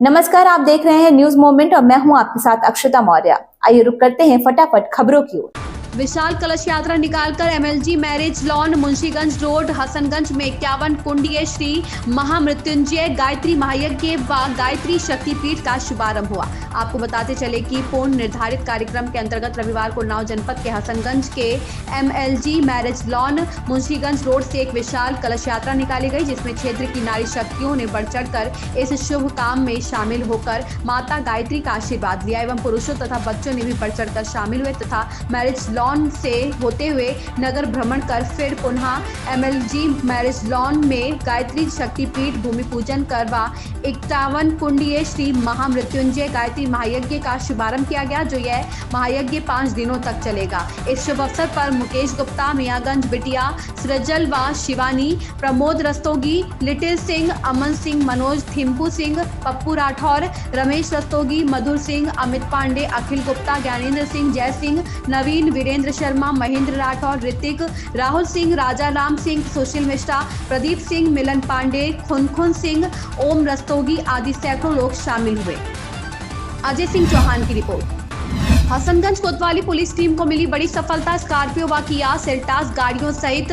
नमस्कार, आप देख रहे हैं न्यूज मोमेंट और मैं हूं आपके साथ अक्षता मौर्य। आइए रुक करते हैं फटाफट खबरों की ओर। विशाल कलश यात्रा निकालकर MLG marriage lawn Munshiganj road Hasanganj में 51 कुंडीय श्री महामृत्युंजय गायत्री महायज्ञ व गायत्री शक्तिपीठ का शुभारंभ हुआ। आपको बताते चले कि पूर्ण निर्धारित कार्यक्रम के अंतर्गत रविवार को उन्नाव जनपद के हसनगंज के MLG marriage lawn Munshiganj road से एक विशाल कलश यात्रा निकाली गई, जिसमें क्षेत्र की नारी शक्तियों ने बढ़ चढ़कर इस शुभ काम में शामिल होकर माता गायत्री का आशीर्वाद लिया एवं पुरुषों तथा बच्चों ने भी बढ़ चढ़कर शामिल हुए तथा मैरिज लॉन से होते हुए नगर भ्रमण कर फिर पुनः एमएलजी मैरिज लॉन में गायत्री शक्तिपीठ भूमि पूजन कर व 51 कुंडीय श्री महामृत्युंजय गायत्री महायज्ञ का शुभारंभ किया गया, जो यह महायज्ञ 5 दिनों तक चलेगा। इस शुभ अवसर पर मुकेश गुप्ता, मियागंज बिटिया, सृजल व शिवानी, प्रमोद रस्तोगी, लिटिल सिंह, अमन सिंह, मनोज, थिम्पू सिंह, पप्पू राठौर, रमेश रस्तोगी, मधुर सिंह, अमित पांडे, अखिल गुप्ता, ज्ञानेंद्र सिंह, जय सिंह, नवीन, वीरेंद्र शर्मा, महेंद्र राठौर, ऋतिक, राहुल सिंह, राजा राम सिंह, सुशील मिश्रा, प्रदीप सिंह, मिलन पांडे, खुनखुन सिंह, ओम रस्तोगी आदि सैकड़ों लोग शामिल हुए। अजय सिंह चौहान की रिपोर्ट। हसनगंज कोतवाली पुलिस टीम को मिली बड़ी सफलता। स्कॉर्पियो व किया सेल्टॉस गाड़ियों सहित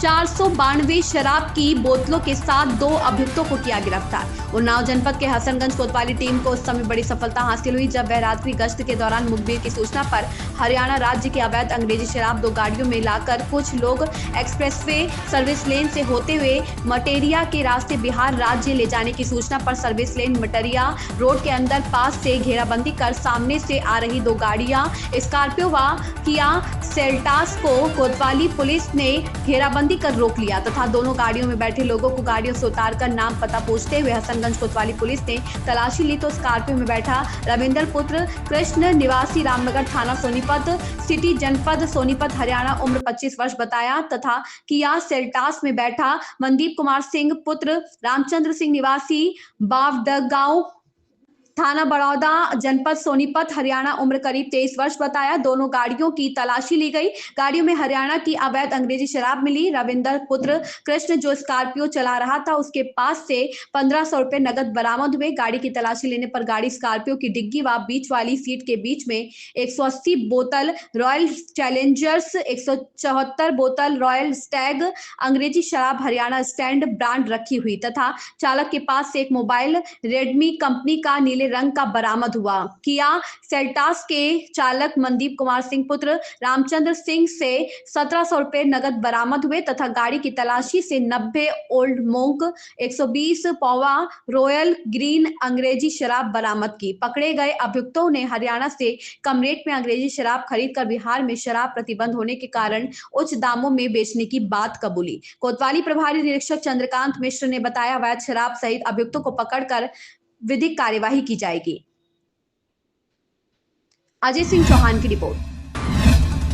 492 शराब की बोतलों के साथ 2 अभियुक्तों को किया गिरफ्तार। उन्नाव जनपद के हसनगंज कोतवाली टीम को उस समय बड़ी सफलता हासिल हुई जब वह रात्रि गश्त के दौरान मुखबिर की सूचना पर हरियाणा राज्य के अवैध अंग्रेजी शराब 2 गाड़ियों में लाकर कुछ लोग एक्सप्रेसवे सर्विस लेन से होते हुए मटेरिया के रास्ते बिहार राज्य ले जाने की सूचना पर सर्विस लेन मटेरिया रोड के अंदर पास से घेराबंदी कर सामने से आ रही 2 गाड़ियां स्कॉर्पियो व किया सेल्टॉस को कोतवाली पुलिस ने घेराबंदी कर रोक लिया तथा दोनों गाड़ियों में बैठे लोगों को गाड़ियों से उतारकर नाम पता पूछते हुए हसनगंज कोतवाली पुलिस ने तलाशी ली तो स्कॉर्पियो में बैठा रविंदर पुत्र कृष्ण निवासी रामनगर थाना सोनीपत सिटी जनपद सोनीपत हरियाणा उम्र 25 वर्ष बताया तथा किया सेल्टॉस में बैठा मनदीप कुमार सिंह पुत्र रामचंद्र सिंह निवासी बावडगांव थाना बड़ौदा जनपद सोनीपत हरियाणा उम्र करीब 23 वर्ष बताया। दोनों गाड़ियों की तलाशी ली गई। गाड़ियों में हरियाणा की अवैध अंग्रेजी शराब मिली। रविंदर पुत्र कृष्ण जो स्कॉर्पियो चला रहा था उसके पास से 1500 रुपए नगद बरामद हुए। गाड़ी की तलाशी लेने पर गाड़ी स्कॉर्पियो की डिग्गी व बीच वाली सीट के बीच में 180 बोतल रॉयल चैलेंजर्स, 174 बोतल रॉयल स्टैग अंग्रेजी शराब हरियाणा स्टैंड ब्रांड रखी हुई तथा चालक के पास से एक मोबाइल रेडमी कंपनी का नीले रंग का बरामद हुआ। किया सेल्टॉस के चालक मनदीप कुमार सिंह पुत्र रामचंद्र सिंह से 1700 रुपए नगद बरामद हुए तथा गाड़ी की तलाशी से 90 ओल्ड मोंक, 120 पौवा रॉयल ग्रीन अंग्रेजी शराब बरामद की। पकड़े गए अभियुक्तों ने हरियाणा से कम रेट में अंग्रेजी शराब खरीदकर बिहार में शराब प्रतिबंध होने के कारण उच्च दामों में बेचने की बात कबूली। कोतवाली प्रभारी निरीक्षक चंद्रकांत मिश्र ने बताया, अवैध शराब सहित अभियुक्तों को पकड़कर विधिक कार्यवाही की जाएगी। अजय सिंह चौहान की रिपोर्ट।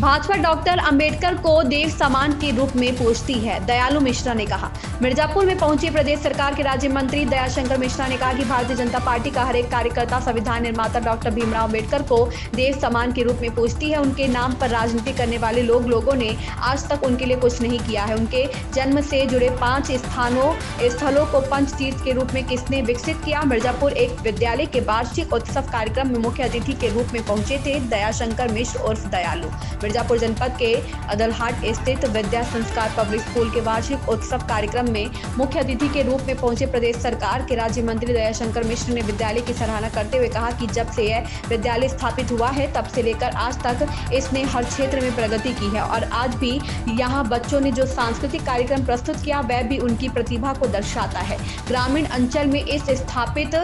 भाजपा डॉक्टर अंबेडकर को देव समान के रूप में पूजती है, दयालु मिश्रा ने कहा। मिर्जापुर में पहुंचे प्रदेश सरकार के राज्य मंत्री दयाशंकर मिश्रा ने कहा कि भारतीय जनता पार्टी का हर एक कार्यकर्ता संविधान निर्माता डॉक्टर भीमराव अंबेडकर को देव समान के रूप में पूजती है। उनके नाम पर राजनीति करने वाले लोगों ने आज तक उनके लिए कुछ नहीं किया है। उनके जन्म से जुड़े 5 स्थलों को पंच तीर्थ के रूप में किसने विकसित किया। मिर्जापुर एक विद्यालय के वार्षिक उत्सव कार्यक्रम में मुख्य अतिथि के रूप में पहुंचे थे दयाशंकर मिश्र उर्फ दयालु। मिर्जापुर जनपद के अदलहाट स्थित विद्या संस्कार पब्लिक स्कूल के वार्षिक उत्सव कार्यक्रम में मुख्य अतिथि के रूप में पहुंचे प्रदेश सरकार के राज्य मंत्री दयाशंकर मिश्र ने विद्यालय की सराहना करते हुए कहा कि जब से यह विद्यालय स्थापित हुआ है तब से लेकर आज तक इसने हर क्षेत्र में प्रगति की है और आज भी यहाँ बच्चों ने जो सांस्कृतिक कार्यक्रम प्रस्तुत किया वह भी उनकी प्रतिभा को दर्शाता है। ग्रामीण अंचल में इस स्थापित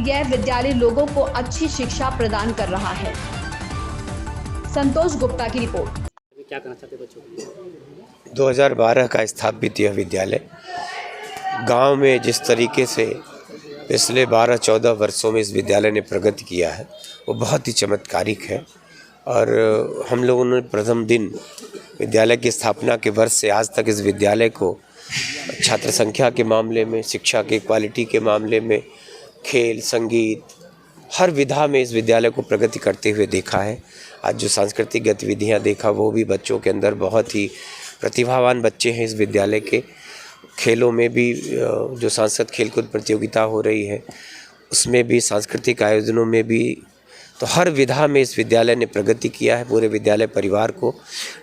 यह विद्यालय लोगों को अच्छी शिक्षा प्रदान कर रहा है। संतोष गुप्ता की रिपोर्ट। क्या कहना चाहते बच्चों को? 2012 का स्थापित यह विद्यालय गांव में जिस तरीके से पिछले 12-14 वर्षों में इस विद्यालय ने प्रगति किया है वो बहुत ही चमत्कारिक है। और हम लोगों ने प्रथम दिन विद्यालय की स्थापना के वर्ष से आज तक इस विद्यालय को छात्र संख्या के मामले में, शिक्षा के क्वालिटी के मामले में, खेल, संगीत, हर विधा में इस विद्यालय को प्रगति करते हुए देखा है। आज जो सांस्कृतिक गतिविधियां देखा वो भी बच्चों के अंदर बहुत ही प्रतिभावान बच्चे हैं। इस विद्यालय के खेलों में भी जो सांसद खेलकूद प्रतियोगिता हो रही है उसमें भी सांस्कृतिक आयोजनों में भी, तो हर विधा में इस विद्यालय ने प्रगति किया है। पूरे विद्यालय परिवार को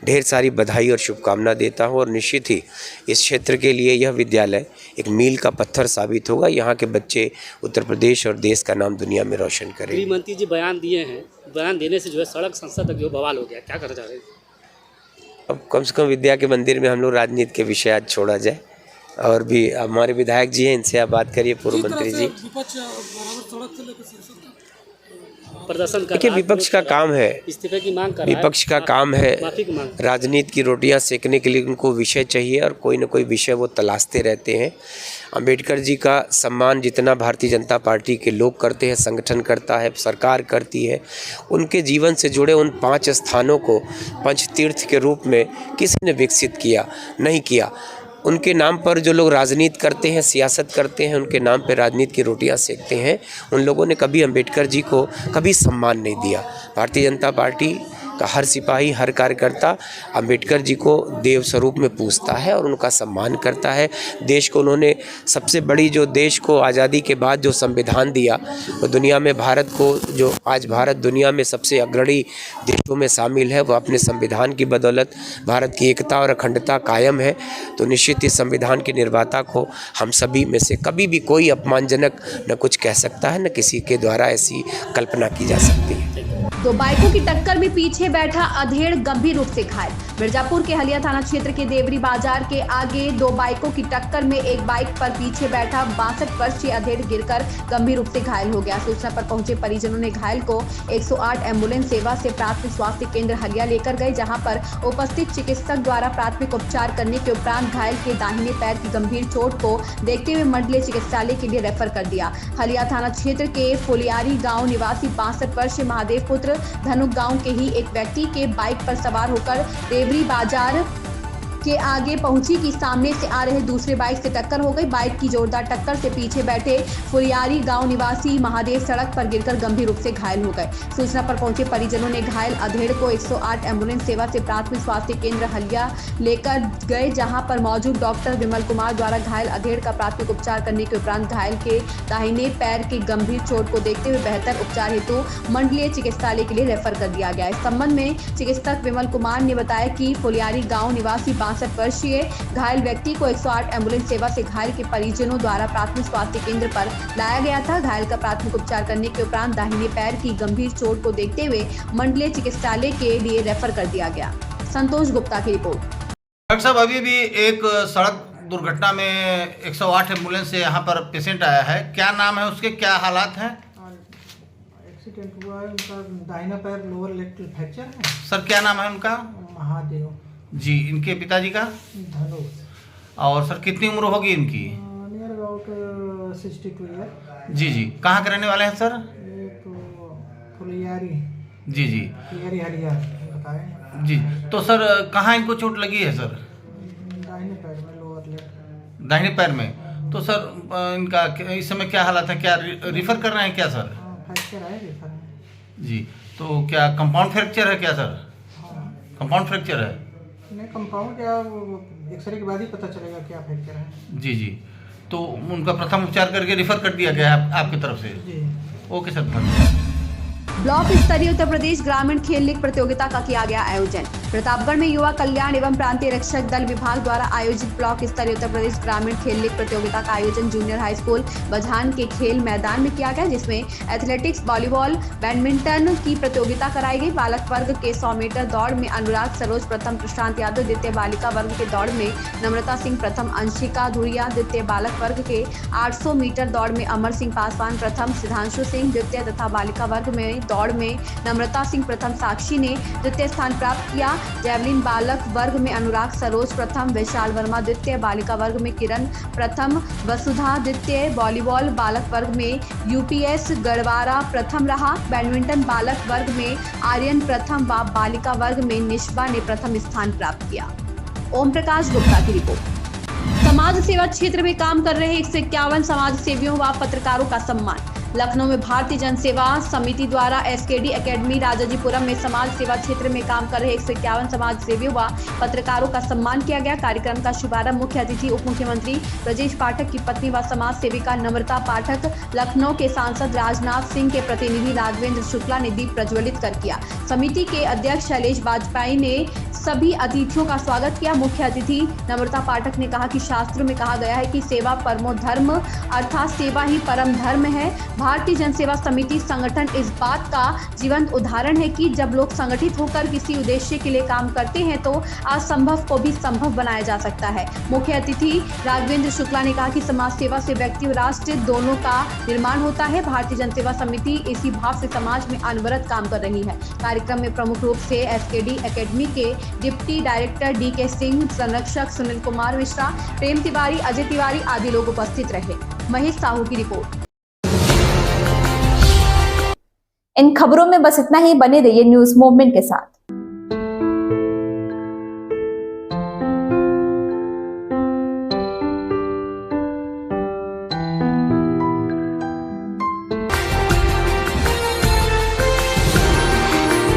ढेर सारी बधाई और शुभकामना देता हूँ और निश्चित ही इस क्षेत्र के लिए यह विद्यालय एक मील का पत्थर साबित होगा। यहाँ के बच्चे उत्तर प्रदेश और देश का नाम दुनिया में रोशन करेंगे। गृह मंत्री जी बयान दिए हैं, बयान देने से जो है सड़क संसद तक जो बवाल हो गया, क्या करना चाह रहे हैं? अब कम से कम विद्या के मंदिर में हम लोग राजनीति के विषय आज छोड़ा जाए। और भी हमारे विधायक जी हैं, इनसे आप बात करिए, पूर्व मंत्री जी। प्रदर्शन कर देखिए, विपक्ष का काम है, इस्तीफे की मांग कर रहा है, विपक्ष का काम है माफी की मांग। राजनीति की रोटियां सेकने के लिए उनको विषय चाहिए और कोई ना कोई विषय वो तलाशते रहते हैं। अंबेडकर जी का सम्मान जितना भारतीय जनता पार्टी के लोग करते हैं, संगठन करता है, सरकार करती है, उनके जीवन से जुड़े उन 5 स्थानों को पंचतीर्थ के रूप में किसी ने विकसित किया नहीं किया। उनके नाम पर जो लोग राजनीति करते हैं, सियासत करते हैं, उनके नाम पर राजनीति की रोटियां सेकते हैं, उन लोगों ने कभी अंबेडकर जी को कभी सम्मान नहीं दिया। भारतीय जनता पार्टी का हर सिपाही, हर कार्यकर्ता अंबेडकर जी को देव स्वरूप में पूजता है और उनका सम्मान करता है। देश को उन्होंने सबसे बड़ी, जो देश को आज़ादी के बाद जो संविधान दिया, वो दुनिया में भारत को, जो आज भारत दुनिया में सबसे अग्रणी देशों में शामिल है, वो अपने संविधान की बदौलत भारत की एकता और अखंडता कायम है। तो निश्चित इस संविधान के निर्माता को हम सभी में से कभी भी कोई अपमानजनक न कुछ कह सकता है, न किसी के द्वारा ऐसी कल्पना की जा सकती है। 2 बाइकों की टक्कर में पीछे बैठा अधेड़ गंभीर रूप से घायल। मिर्जापुर के हलिया थाना क्षेत्र के देवरी बाजार के आगे 2 बाइकों की टक्कर में एक बाइक पर पीछे बैठा 62 वर्षीय अधेड़ गिरकर गंभीर रूप से घायल हो गया। सूचना पर पहुंचे परिजनों ने घायल को 108 एम्बुलेंस सेवा से प्राथमिक स्वास्थ्य केंद्र हलिया लेकर गए, जहां पर उपस्थित चिकित्सक द्वारा प्राथमिक उपचार करने के उपरांत घायल के दाहिने पैर की गंभीर चोट को देखते हुए मंडलीय चिकित्सालय के लिए रेफर कर दिया। हलिया थाना क्षेत्र के फुलियारी गाँव निवासी 62 वर्षीय महादेव पुत्र धनुक गांव के ही एक व्यक्ति के बाइक पर सवार होकर देवरी बाजार के आगे पहुंची कि सामने से आ रहे दूसरे बाइक से टक्कर हो गई। बाइक की जोरदार टक्कर से पीछे बैठे फुलियारी गांव निवासी महादेव सड़क पर गिरकर गंभीर रूप से घायल हो गए। सूचना पर पहुंचे परिजनों ने घायल अधेड़ को 108 एम्बुलेंस सेवा से प्राथमिक स्वास्थ्य केंद्र हलिया लेकर गए, जहां पर मौजूद डॉक्टर विमल कुमार द्वारा घायल अधेड़ का प्राथमिक उपचार करने के उपरांत घायल के दाहिने पैर की गंभीर चोट को देखते हुए बेहतर उपचार हेतु मंडलीय चिकित्सालय के लिए रेफर कर दिया गया। इस संबंध में चिकित्सक विमल कुमार ने बताया कि फुलियारी गाँव निवासी 62 वर्षीय घायल व्यक्ति को 108 एम्बुलेंस सेवा से घायल के परिजनों द्वारा प्राथमिक स्वास्थ्य केंद्र पर लाया गया था। घायल का प्राथमिक उपचार करने के उपरांत दाहिने पैर की गंभीर चोट को देखते हुए मंडलीय चिकित्सालय के लिए रेफर कर दिया गया। संतोष गुप्ता की रिपोर्ट। डॉक्टर साहब, अभी भी एक सड़क दुर्घटना में 108 एम्बुलेंस से यहाँ पर पेशेंट आया है, क्या नाम है उसके, क्या हालात हैं? एक्सीडेंट हुआ है, उनका दाहिना पैर लोअर लेग फ्रैक्चर है। सर क्या नाम है उनका? महादेव जी। इनके पिताजी का? धनु। और सर कितनी उम्र होगी इनकी? Near about 62 year. जी जी। कहाँ के रहने वाले हैं सर? ये तो फुलियारी। जी जी। फुलियारी हलिया बताएं। जी। तो सर कहाँ इनको चोट लगी है सर? दाहिने पैर में लोअर लेग। दाहिने पैर में। तो सर इनका इस समय क्या हालत है, क्या रिफ़र कर रहे हैं क्या सर? फ्रैक्चर है, रिफर है। जी। तो क्या कंपाउंड फ्रैक्चर है क्या सर? कंपाउंड फ्रैक्चर है? नहीं, कंपाउंड क्या, एक्सरे के बाद ही पता चलेगा क्या फ्रैक्चर है। जी जी। तो उनका प्रथम उपचार करके रिफ़र कर दिया गया है आपकी तरफ से? जी। ओके सर, धन्यवाद। ब्लॉक स्तरीय उत्तर प्रदेश ग्रामीण खेल लीग प्रतियोगिता का किया गया आयोजन। प्रतापगढ़ में युवा कल्याण एवं प्रांतीय रक्षक दल विभाग द्वारा आयोजित ब्लॉक स्तरीय उत्तर प्रदेश ग्रामीण खेल लीग प्रतियोगिता का आयोजन जूनियर हाई स्कूल बझान के खेल मैदान में किया गया, जिसमें एथलेटिक्स, वॉलीबॉल, बैडमिंटन की प्रतियोगिता कराई गई। बालक वर्ग के 100 मीटर दौड़ में अनुराग सरोज प्रथम, प्रशांत यादव द्वितीय। बालिका वर्ग के दौड़ में नम्रता सिंह प्रथम, अंशिका धुरिया द्वितीय। बालक वर्ग के 800 मीटर दौड़ में अमर सिंह पासवान प्रथम, सिद्धांशु सिंह द्वितीय तथा बालिका वर्ग में दौड़ में नम्रता सिंह प्रथम, साक्षी ने द्वितीय स्थान प्राप्त किया। जैवलिन बालक वर्ग में अनुराग सरोज प्रथम, विशाल वर्मा द्वितीय। बालिका वर्ग में किरण प्रथम, वसुधा द्वितीय। वॉलीबॉल बालक वर्ग में यूपीएस गढ़वारा प्रथम रहा। बैडमिंटन बालक वर्ग में आर्यन प्रथम व बालिका वर्ग में निष्बा ने प्रथम स्थान प्राप्त किया। ओम प्रकाश गुप्ता की रिपोर्ट। समाज सेवा क्षेत्र में काम कर रहे 151 समाज सेवियों व पत्रकारों का सम्मान। लखनऊ में भारतीय जन सेवा समिति द्वारा एसकेडी एकेडमी राजाजीपुरम में समाज सेवा क्षेत्र में काम कर रहे 151 समाज सेवियों व पत्रकारों का सम्मान किया गया। कार्यक्रम का शुभारंभ मुख्य अतिथि उप मुख्यमंत्री ब्रजेश पाठक की पत्नी व समाज सेविका नम्रता पाठक, लखनऊ के सांसद राजनाथ सिंह के प्रतिनिधि राघवेंद्र शुक्ला ने दीप प्रज्वलित कर किया। समिति के अध्यक्ष शैलेश वाजपेयी ने सभी अतिथियों का स्वागत किया। मुख्य अतिथि नम्रता पाठक ने कहा कि शास्त्रों में कहा गया है कि सेवा परमो धर्म, अर्थात सेवा ही परम धर्म है। भारतीय जन सेवा समिति संगठन इस बात का जीवंत उदाहरण है कि जब लोग संगठित होकर किसी उद्देश्य के लिए काम करते हैं तो असंभव को भी संभव बनाया जा सकता है। मुख्य अतिथि राघवेंद्र शुक्ला ने कहा कि समाज सेवा से व्यक्ति और राष्ट्र दोनों का निर्माण होता है। भारतीय जन सेवा समिति इसी भाव से समाज में अनवरत काम कर रही है। कार्यक्रम में प्रमुख रूप से एसकेडी एकेडमी के डिप्टी डायरेक्टर DK सिंह, संरक्षक सुनील कुमार मिश्रा, प्रेम तिवारी, अजय तिवारी आदि लोग उपस्थित रहे। महेश साहू की रिपोर्ट। इन खबरों में बस इतना ही। बने रहिए न्यूज मूवमेंट के साथ।